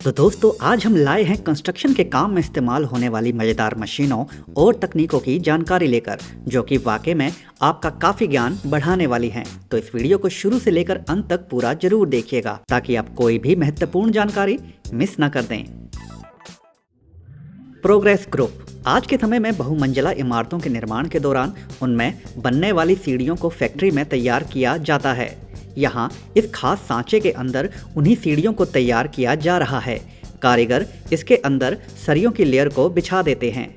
तो दोस्तों आज हम लाए हैं कंस्ट्रक्शन के काम में इस्तेमाल होने वाली मज़ेदार मशीनों और तकनीकों की जानकारी लेकर, जो कि वाकई में आपका काफ़ी ज्ञान बढ़ाने वाली हैं। तो इस वीडियो को शुरू से लेकर अंत तक पूरा जरूर देखिएगा ताकि आप कोई भी महत्वपूर्ण जानकारी मिस ना कर दें। प्रोग्रेस ग्रुप आज के समय में बहुमंजिला इमारतों के निर्माण के दौरान उनमें बनने वाली सीढ़ियों को फैक्ट्री में तैयार किया जाता है। यहाँ इस खास सांचे के अंदर उन्हीं सीढ़ियों को तैयार किया जा रहा है। कारीगर इसके अंदर सरियों की लेयर को बिछा देते हैं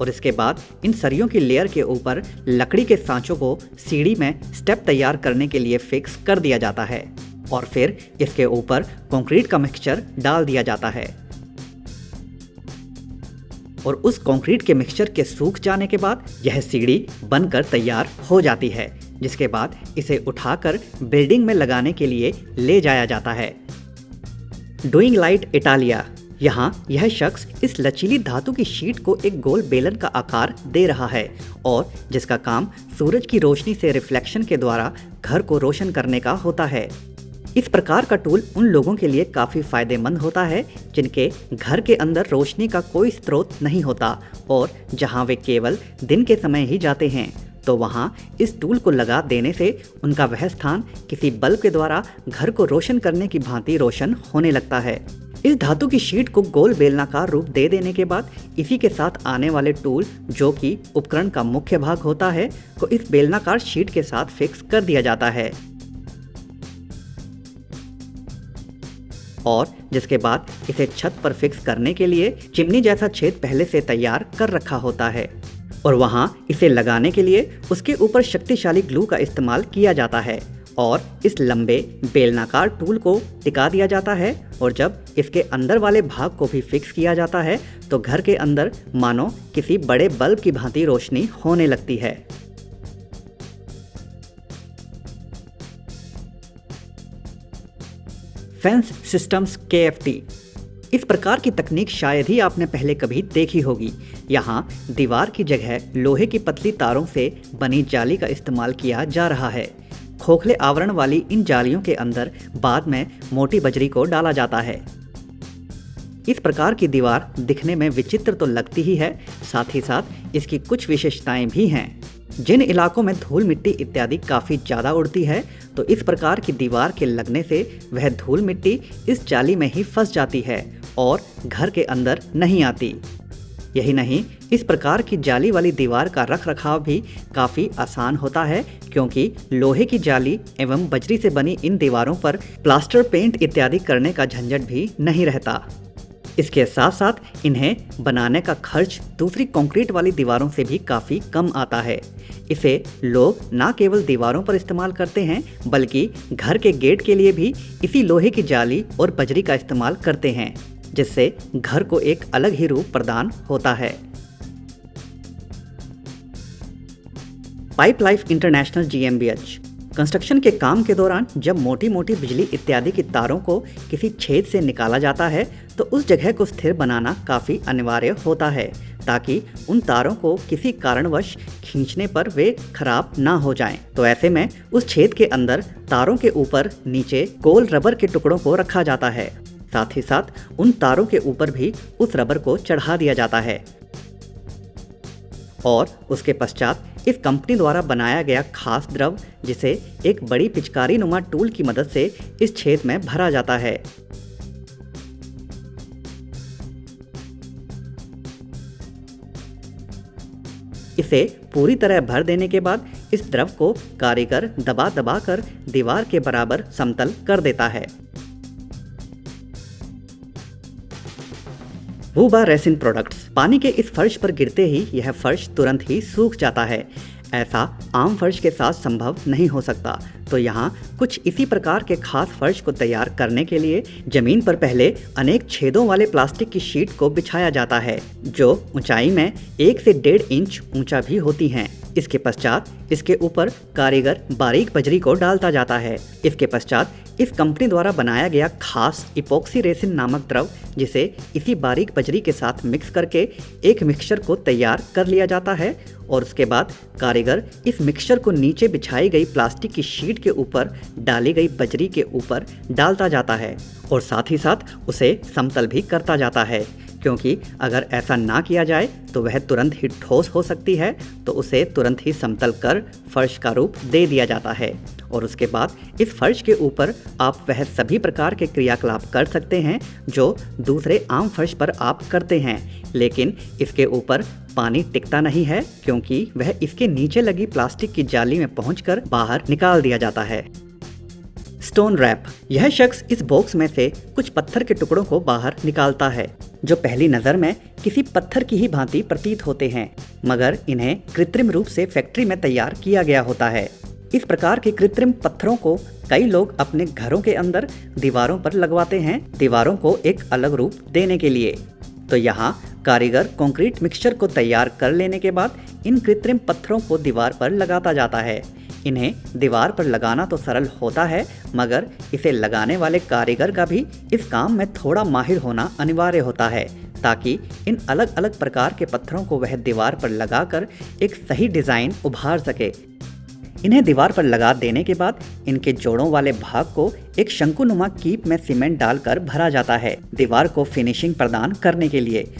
और इसके बाद इन सरियों की लेयर के ऊपर लकड़ी के सांचों को सीढ़ी में स्टेप तैयार करने के लिए फिक्स कर दिया जाता है और फिर इसके ऊपर कंक्रीट का मिक्सचर डाल दिया जाता है और उस कंक्रीट के मिक्सचर के सूख जाने के बाद यह सीढ़ी बनकर तैयार हो जाती है, जिसके बाद इसे उठाकर बिल्डिंग में लगाने के लिए ले जाया जाता है। डूइंग लाइट इटालिया यहाँ यह शख्स इस लचीली धातु की शीट को एक गोल बेलन का आकार दे रहा है और जिसका काम सूरज की रोशनी से रिफ्लेक्शन के द्वारा घर को रोशन करने का होता है। इस प्रकार का टूल उन लोगों के लिए काफ़ी फायदेमंद होता है जिनके घर के अंदर रोशनी का कोई स्रोत नहीं होता और जहां वे केवल दिन के समय ही जाते हैं, तो वहां इस टूल को लगा देने से उनका वह स्थान किसी बल्ब के द्वारा घर को रोशन करने की भांति रोशन होने लगता है। इस धातु की शीट को गोल बेलनाकार रूप दे देने के बाद इसी के साथ आने वाले टूल, जो कि उपकरण का मुख्य भाग होता है, को इस बेलनाकार शीट के साथ फिक्स कर दिया जाता है और जिसके बाद इसे छत पर फिक्स करने के लिए चिमनी जैसा छेद पहले से तैयार कर रखा होता है और वहां इसे लगाने के लिए उसके ऊपर शक्तिशाली ग्लू का इस्तेमाल किया जाता है और इस लंबे बेलनाकार टूल को टिका दिया जाता है और जब इसके अंदर वाले भाग को भी फिक्स किया जाता है तो घर के अंदर मानो किसी बड़े बल्ब की भांति रोशनी होने लगती है। फेंस सिस्टम्स KFT इस प्रकार की तकनीक शायद ही आपने पहले कभी देखी होगी। यहाँ दीवार की जगह लोहे की पतली तारों से बनी जाली का इस्तेमाल किया जा रहा है। खोखले आवरण वाली इन जालियों के अंदर बाद में मोटी बजरी को डाला जाता है। इस प्रकार की दीवार दिखने में विचित्र तो लगती ही है, साथ ही साथ इसकी कुछ विशेषताएं भी हैं। जिन इलाकों में धूल मिट्टी इत्यादि काफ़ी ज़्यादा उड़ती है, तो इस प्रकार की दीवार के लगने से वह धूल मिट्टी इस जाली में ही फंस जाती है और घर के अंदर नहीं आती। यही नहीं, इस प्रकार की जाली वाली दीवार का रख रखाव भी काफ़ी आसान होता है, क्योंकि लोहे की जाली एवं बजरी से बनी इन दीवारों पर प्लास्टर पेंट इत्यादि करने का झंझट भी नहीं रहता। इसके साथ साथ इन्हें बनाने का खर्च दूसरी कंक्रीट वाली दीवारों से भी काफ़ी कम आता है। इसे लोग न केवल दीवारों पर इस्तेमाल करते हैं बल्कि घर के गेट के लिए भी इसी लोहे की जाली और बजरी का इस्तेमाल करते हैं, जिससे घर को एक अलग ही रूप प्रदान होता है। Pipe life international GmbH construction के काम के दौरान जब मोटी मोटी बिजली इत्यादि की तारों को किसी छेद से निकाला जाता है तो उस जगह को स्थिर बनाना काफ़ी अनिवार्य होता है ताकि उन तारों को किसी कारणवश खींचने पर वे खराब ना हो जाएं। तो ऐसे में उस छेद के अंदर तारों के ऊपर नीचे गोल रबर के टुकड़ों को रखा जाता है। साथ ही साथ उन तारों के ऊपर भी उस रबर को चढ़ा दिया जाता है और उसके पश्चात इस कंपनी द्वारा बनाया गया खास द्रव, जिसे एक बड़ी पिचकारी नुमा टूल की मदद से इस छेद में भरा जाता है। इसे पूरी तरह भर देने के बाद इस द्रव को कारीगर दबा दबा कर दीवार के बराबर समतल कर देता है। वूबा रेसिन प्रोडक्ट्स पानी के इस फर्श पर गिरते ही यह फर्श तुरंत ही सूख जाता है। ऐसा आम फर्श के साथ संभव नहीं हो सकता, तो यहाँ कुछ इसी प्रकार के खास फर्श को तैयार करने के लिए जमीन पर पहले अनेक छेदों वाले प्लास्टिक की शीट को बिछाया जाता है, जो ऊंचाई में 1 से 1.5 इंच ऊंचा भी होती हैं। इसके पश्चात इसके ऊपर कारीगर बारीक बजरी को डालता जाता है। इसके पश्चात इस कंपनी द्वारा बनाया गया खास इपॉक्सी रेसिन नामक द्रव, जिसे इसी बारीक बजरी के साथ मिक्स करके एक मिक्सचर को तैयार कर लिया जाता है और उसके बाद कारीगर इस मिक्सचर को नीचे बिछाई गई प्लास्टिक की शीट के ऊपर डाली गई बजरी के ऊपर डालता जाता है और साथ ही साथ उसे समतल भी करता जाता है, क्योंकि अगर ऐसा ना किया जाए तो वह तुरंत ही ठोस हो सकती है, तो उसे तुरंत ही समतल कर फर्श का रूप दे दिया जाता है। और उसके बाद इस फर्श के ऊपर आप वह सभी प्रकार के क्रियाकलाप कर सकते हैं जो दूसरे आम फर्श पर आप करते हैं, लेकिन इसके ऊपर पानी टिकता नहीं है क्योंकि वह इसके नीचे लगी प्लास्टिक की जाली में पहुंचकर बाहर निकाल दिया जाता है। Stone rap. यह शख्स इस बॉक्स में से कुछ पत्थर के टुकड़ों को बाहर निकालता है जो पहली नज़र में किसी पत्थर की ही भांति प्रतीत होते हैं, मगर इन्हें कृत्रिम रूप से फैक्ट्री में तैयार किया गया होता है। इस प्रकार के कृत्रिम पत्थरों को कई लोग अपने घरों के अंदर दीवारों पर लगवाते हैं, दीवारों को एक अलग रूप देने के लिए। तो यहाँ कारीगर कंक्रीट मिक्सचर को तैयार कर लेने के बाद इन कृत्रिम पत्थरों को दीवार पर लगाता जाता है। इन्हें दीवार पर लगाना तो सरल होता है, मगर इसे लगाने वाले कारीगर का भी इस काम में थोड़ा माहिर होना अनिवार्य होता है, ताकि इन अलग अलग प्रकार के पत्थरों को वह दीवार पर लगाकर एक सही डिज़ाइन उभार सके। इन्हें दीवार पर लगा देने के बाद इनके जोड़ों वाले भाग को एक शंकुनुमा कीप में सीमेंट डालकर भरा जाता है, दीवार को फिनिशिंग प्रदान करने के लिए।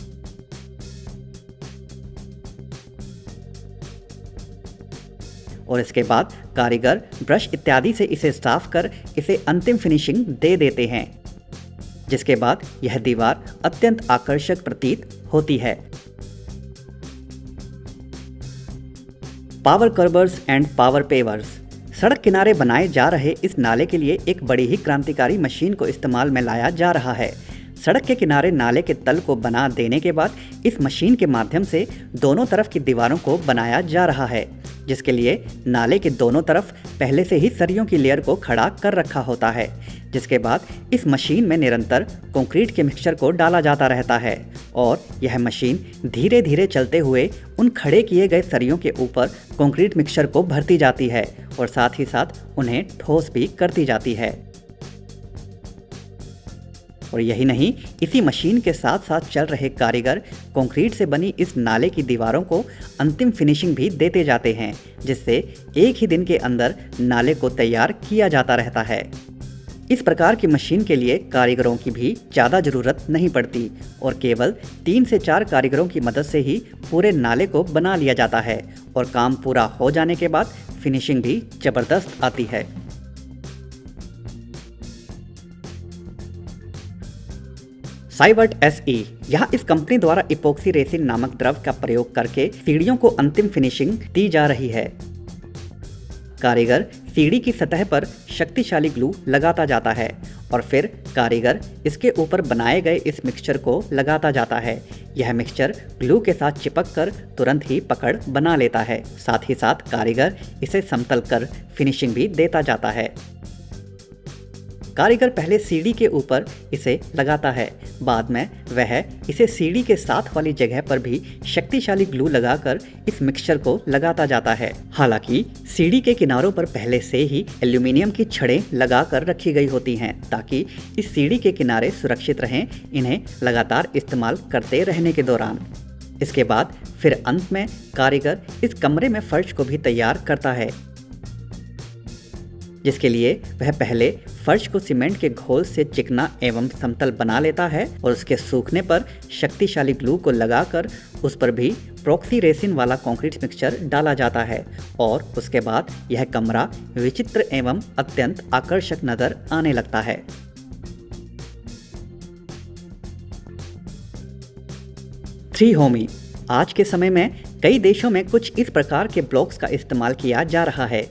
और इसके बाद कारीगर ब्रश इत्यादि से इसे साफ कर इसे अंतिम फिनिशिंग दे देते हैं, जिसके बाद यह दीवार अत्यंत आकर्षक प्रतीत होती है। Power curbers and power pavers. सड़क किनारे बनाए जा रहे इस नाले के लिए एक बड़ी ही क्रांतिकारी मशीन को इस्तेमाल में लाया जा रहा है। सड़क के किनारे नाले के तल को बना देने के बाद इस मशीन के माध्यम से दोनों तरफ की दीवारों को बनाया जा रहा है, जिसके लिए नाले के दोनों तरफ पहले से ही सरियों की लेयर को खड़ा कर रखा होता है, जिसके बाद इस मशीन में निरंतर कंक्रीट के मिक्सचर को डाला जाता रहता है और यह मशीन धीरे धीरे चलते हुए उन खड़े किए गए सरियों के ऊपर कंक्रीट मिक्सचर को भरती जाती है और साथ ही साथ उन्हें ठोस भी करती जाती है। और यही नहीं, इसी मशीन के साथ साथ चल रहे कारीगर कंक्रीट से बनी इस नाले की दीवारों को अंतिम फिनिशिंग भी देते जाते हैं, जिससे एक ही दिन के अंदर नाले को तैयार किया जाता रहता है। इस प्रकार की मशीन के लिए कारीगरों की भी ज़्यादा ज़रूरत नहीं पड़ती और केवल 3 से 4 कारीगरों की मदद से ही पूरे नाले को बना लिया जाता है और काम पूरा हो जाने के बाद फिनिशिंग भी ज़बरदस्त आती है। साइवर्ट SE। यहाँ इस कंपनी द्वारा इपॉक्सी रेसिन नामक द्रव का प्रयोग करके सीढ़ियों को अंतिम फिनिशिंग दी जा रही है। कारीगर सीढ़ी की सतह पर शक्तिशाली ग्लू लगाता जाता है और फिर कारीगर इसके ऊपर बनाए गए इस मिक्सचर को लगाता जाता है। यह मिक्सचर ग्लू के साथ चिपक कर तुरंत ही पकड़ बना लेता है। साथ ही साथ कारीगर इसे समतल कर फिनिशिंग भी देता जाता है। कारीगर पहले सीढ़ी के ऊपर इसे लगाता है, बाद में वह इसे सीढ़ी के साथ वाली जगह पर भी शक्तिशाली ग्लू लगाकर इस मिक्सचर को लगाता जाता है। हालांकि सीढ़ी के किनारों पर पहले से ही एल्यूमिनियम की छड़ें लगाकर रखी गई होती हैं ताकि इस सीढ़ी के किनारे सुरक्षित रहें, इन्हें लगातार इस्तेमाल करते रहने के दौरान। इसके बाद फिर अंत में कारीगर इस कमरे में फर्श को भी तैयार करता है, जिसके लिए वह पहले फर्श को सीमेंट के घोल से चिकना एवं समतल बना लेता है और उसके सूखने पर शक्तिशाली ग्लू को लगाकर उस पर भी इपॉक्सी रेसिन वाला कंक्रीट मिक्सचर डाला जाता है और उसके बाद यह कमरा विचित्र एवं अत्यंत आकर्षक नजर आने लगता है। थ्री होमी। आज के समय में कई देशों में कुछ इस प्रकार के ब्लॉक्स का इस्तेमाल किया जा रहा है।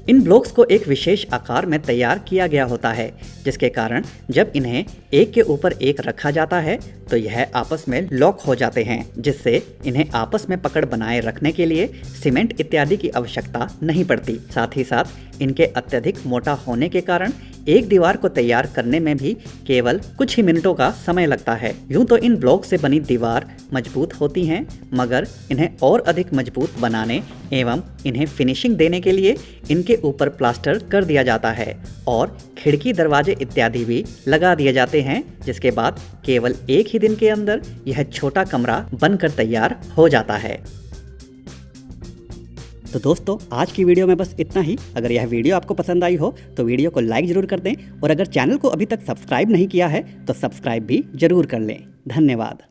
इन ब्लॉक्स को एक विशेष आकार में तैयार किया गया होता है, जिसके कारण जब इन्हें एक के ऊपर एक रखा जाता है तो यह आपस में लॉक हो जाते हैं, जिससे इन्हें आपस में पकड़ बनाए रखने के लिए सीमेंट इत्यादि की आवश्यकता नहीं पड़ती। साथ ही साथ इनके अत्यधिक मोटा होने के कारण एक दीवार को तैयार करने में भी केवल कुछ ही मिनटों का समय लगता है। यूं तो इन ब्लॉक से बनी दीवार मजबूत होती हैं, मगर इन्हें और अधिक मजबूत बनाने एवं इन्हें फिनिशिंग देने के लिए इनके ऊपर प्लास्टर कर दिया जाता है और खिड़की, दरवाजे इत्यादि भी लगा दिए जाते हैं, जिसके बाद केवल एक ही दिन के अंदर यह छोटा कमरा बनकर तैयार हो जाता है। तो दोस्तों, आज की वीडियो में बस इतना ही। अगर यह वीडियो आपको पसंद आई हो तो वीडियो को लाइक ज़रूर कर दें और अगर चैनल को अभी तक सब्सक्राइब नहीं किया है तो सब्सक्राइब भी ज़रूर कर लें। धन्यवाद।